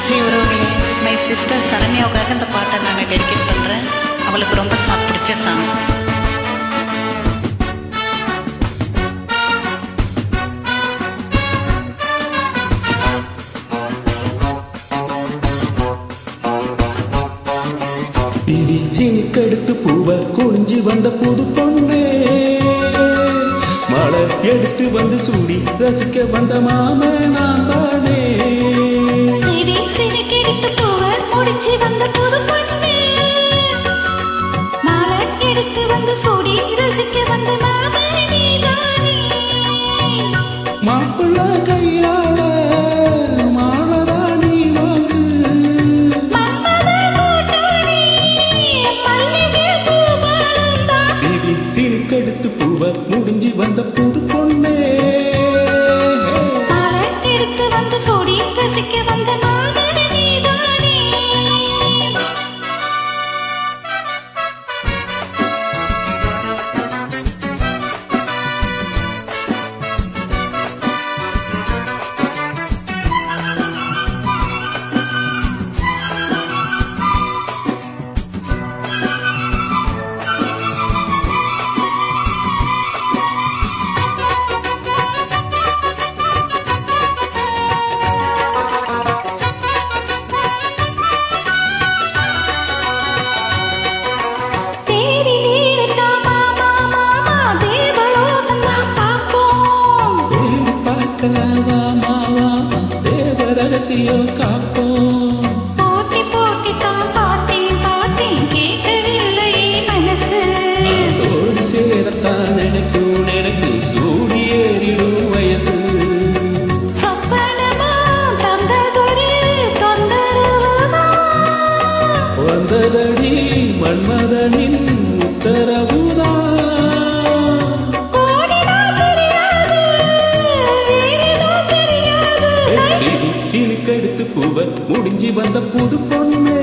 ஹே உறவுகளே, my sister சரண்யாவுக்காக இந்த பாட்டை நான் டெடிகேட் பண்ணுறேன். அவளுக்கு ரொம்ப பிடிச்ச சாங். கடுத்து பூவ குனிஞ்சு வந்த புது பொண்ணே, மழை எடுத்து வந்து சூடி ரசிக்க வந்த மாம நான் தானே. மாப்பிள்ள கையாள மாலராணி வாங்கு, சீனுக்கெடுத்து பூவ முடிஞ்சு வந்த புது பொண்ணே. தேவரகசியம் காப்போம். போட்டி போட்டி தான் பார்த்தேன் பார்த்தேன், கேட்கவில்லை மனசு. சோடி சேரத்தான் நினைக்கும் எனக்கு சூடி ஏறிடும் வயசு. சொப்பனமா தந்ததொரு தொந்தரவுதான் வந்ததடி மன்மதனின் உத்தரவுதான். சீனுக்கெடுத்து பூவ முடிஞ்சு வந்த புது பொண்ணே,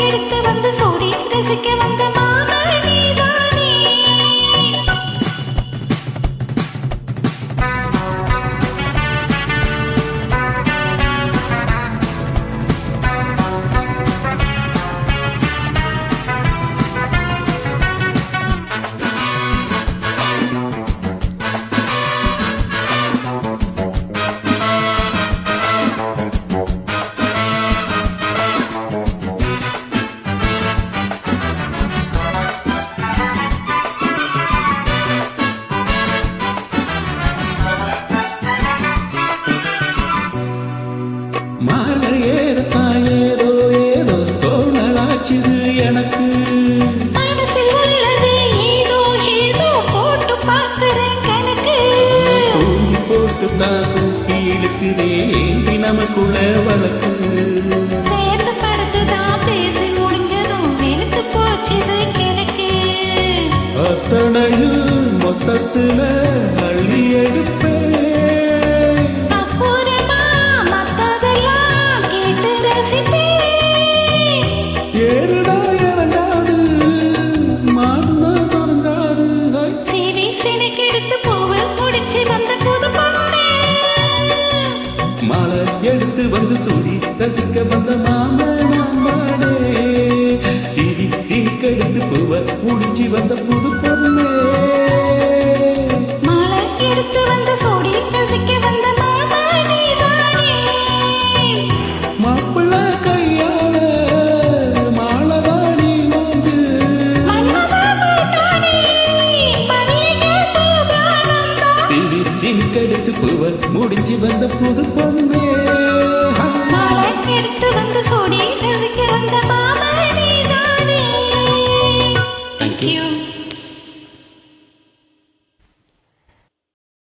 எடுத்து வந்து சூடி ரசிக்க வந்த மாமா நீதானே. மாலை ஏறத்தான் ஏதோ ஏதோ தோணலாச்சுது எனக்கு. மனசில் உள்ளது ஏதோ ஏதோ போட்டு பார்க்கிறேன் கணக்கு. தூங்கி போட்டுத்தான் தூக்கி இழுக்கிறேன் நமக்குள்ள வழக்கு. சேர்ந்து படுத்துதான் பேசி முடிஞ்சதும் வெளுத்து போச்சுது கிழக்கு. அத்தனையும் மொத்தத்துல அள்ளி எடுப்பேன். அப்புறமா மத்ததெல்லாம் கேட்டு ரசிப்பேன். ஏறுடா இறங்காது மாடுனா தொடங்காது. சரி சினைக்கெடுத்து பூவை முடிச்சு வந்த புது பொண்ணே, மாலை எடுத்து வந்து சூடி ரசிக்க வந்த மாமனே. சீனுக்கெடுத்து பூவ முடிச்சு வந்த புது பொண்ணே, மாலை எடுத்து வந்து சூடி ரசிக்க வந்த மாமா நீதானே. மாப்பிள்ள கையாள மாலராணி வாங்கு, மன்மதா பூட்டானே, பனியே பூபாலம் தான். சீனுக்கெடுத்து பூவ முடிச்சு வந்த புது பொண்ணே.